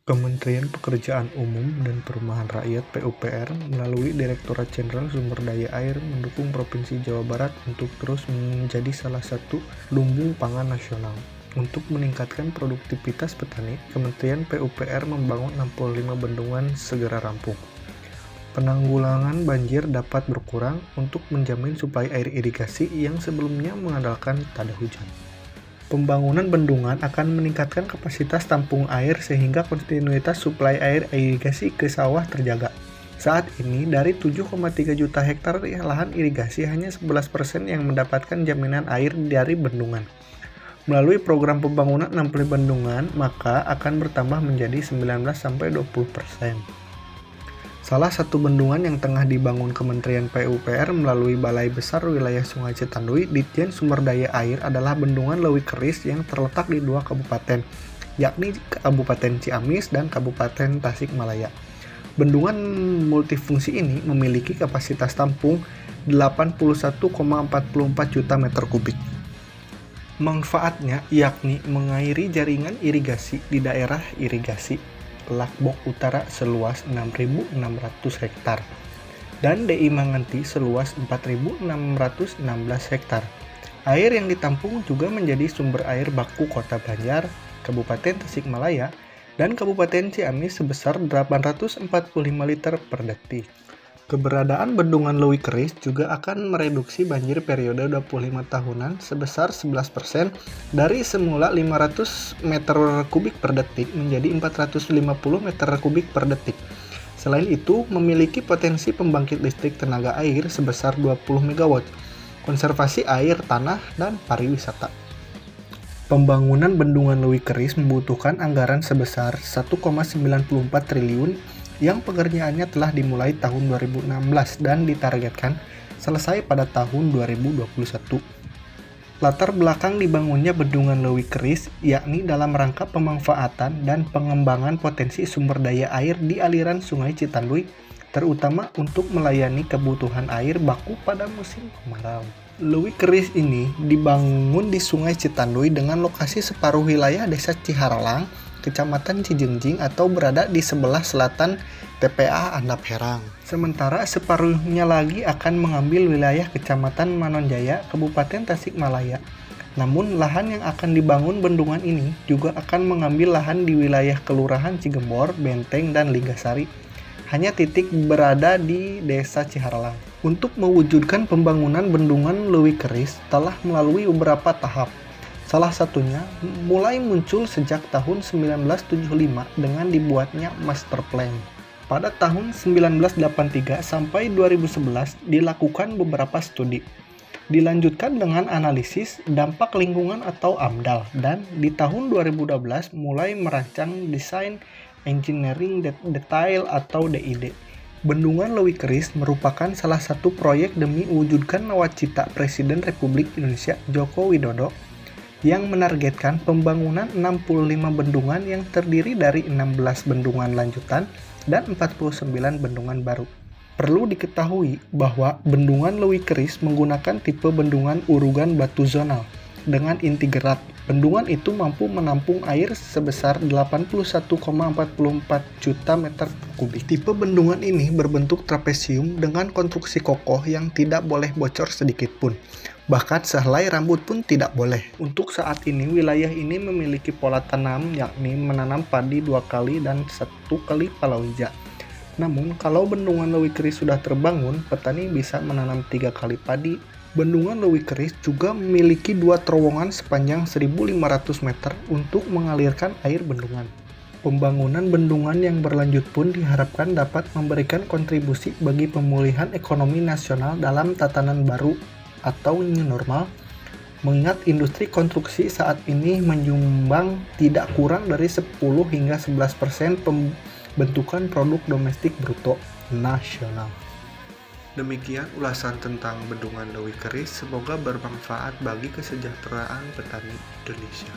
Kementerian Pekerjaan Umum dan Perumahan Rakyat (PUPR) melalui Direktorat Jenderal Sumber Daya Air mendukung Provinsi Jawa Barat untuk terus menjadi salah satu lumbung pangan nasional. Untuk meningkatkan produktivitas petani, Kementerian PUPR membangun 65 bendungan segera rampung. Penanggulangan banjir dapat berkurang untuk menjamin suplai air irigasi yang sebelumnya mengandalkan tada hujan. Pembangunan bendungan akan meningkatkan kapasitas tampung air sehingga kontinuitas suplai air irigasi ke sawah terjaga. Saat ini, dari 7,3 juta hektar lahan irigasi, hanya 11% yang mendapatkan jaminan air dari bendungan. Melalui program pembangunan 60 bendungan, maka akan bertambah menjadi 19-20%. Salah satu bendungan yang tengah dibangun Kementerian PUPR melalui Balai Besar Wilayah Sungai Citanduy, Ditjen Sumber Daya Air adalah Bendungan Leuwi Keris yang terletak di 2 kabupaten, yakni Kabupaten Ciamis dan Kabupaten Tasikmalaya. Bendungan multifungsi ini memiliki kapasitas tampung 81,44 juta meter kubik. Manfaatnya yakni mengairi jaringan irigasi di daerah irigasi Lakbok Utara seluas 6.600 hektar dan DI Manganti seluas 4.616 hektar. Air yang ditampung juga menjadi sumber air baku Kota Banjar, Kabupaten Tasikmalaya, dan Kabupaten Ciamis sebesar 845 liter per detik. Keberadaan Bendungan Leuwi Keris juga akan mereduksi banjir periode 25 tahunan sebesar 11% dari semula 500 meter kubik per detik menjadi 450 meter kubik per detik. Selain itu, memiliki potensi pembangkit listrik tenaga air sebesar 20 MW, konservasi air tanah, dan pariwisata. Pembangunan Bendungan Leuwi Keris membutuhkan anggaran sebesar 1,94 triliun yang pengerjaannya telah dimulai tahun 2016 dan ditargetkan selesai pada tahun 2021. Latar belakang dibangunnya Bendungan Leuwi Keris yakni dalam rangka pemanfaatan dan pengembangan potensi sumber daya air di aliran Sungai Citanduy, terutama untuk melayani kebutuhan air baku pada musim kemarau. Leuwi Keris ini dibangun di Sungai Citanduy dengan lokasi separuh wilayah Desa Ciharalang, Kecamatan Cijengjing atau berada di sebelah selatan TPA Andap Herang. Sementara separuhnya lagi akan mengambil wilayah Kecamatan Manonjaya, Kabupaten Tasikmalaya. Namun lahan yang akan dibangun bendungan ini juga akan mengambil lahan di wilayah Kelurahan Cigembor, Benteng, dan Ligasari. Hanya titik berada di Desa Ciharalang. Untuk mewujudkan pembangunan Bendungan Leuwi Keris telah melalui beberapa tahap. Salah satunya mulai muncul sejak tahun 1975 dengan dibuatnya Master Plan. Pada tahun 1983 sampai 2011 dilakukan beberapa studi. Dilanjutkan dengan analisis dampak lingkungan atau AMDAL, dan di tahun 2012 mulai merancang desain engineering detail atau DID. Bendungan Leuwi Keris merupakan salah satu proyek demi mewujudkan nawacita Presiden Republik Indonesia Joko Widodo yang menargetkan pembangunan 65 bendungan yang terdiri dari 16 bendungan lanjutan dan 49 bendungan baru. Perlu diketahui bahwa Bendungan Leuwi Keris menggunakan tipe bendungan urugan batu zonal dengan inti gerak. Bendungan itu mampu menampung air sebesar 81,44 juta meter kubik. Tipe bendungan ini berbentuk trapesium dengan konstruksi kokoh yang tidak boleh bocor sedikit pun. Bahkan sehelai rambut pun tidak boleh. Untuk saat ini, wilayah ini memiliki pola tanam yakni menanam padi 2 kali dan 1 kali palawija. Namun, kalau Bendungan Leuwi Keris sudah terbangun, petani bisa menanam 3 kali padi. Bendungan Leuwi Keris juga memiliki 2 terowongan sepanjang 1.500 meter untuk mengalirkan air bendungan. Pembangunan bendungan yang berlanjut pun diharapkan dapat memberikan kontribusi bagi pemulihan ekonomi nasional dalam tatanan baru atau new normal, mengingat industri konstruksi saat ini menyumbang tidak kurang dari 10 hingga 11% pembentukan produk domestik bruto nasional. Demikian ulasan tentang Bendungan Leuwi Keris, semoga bermanfaat bagi kesejahteraan petani Indonesia.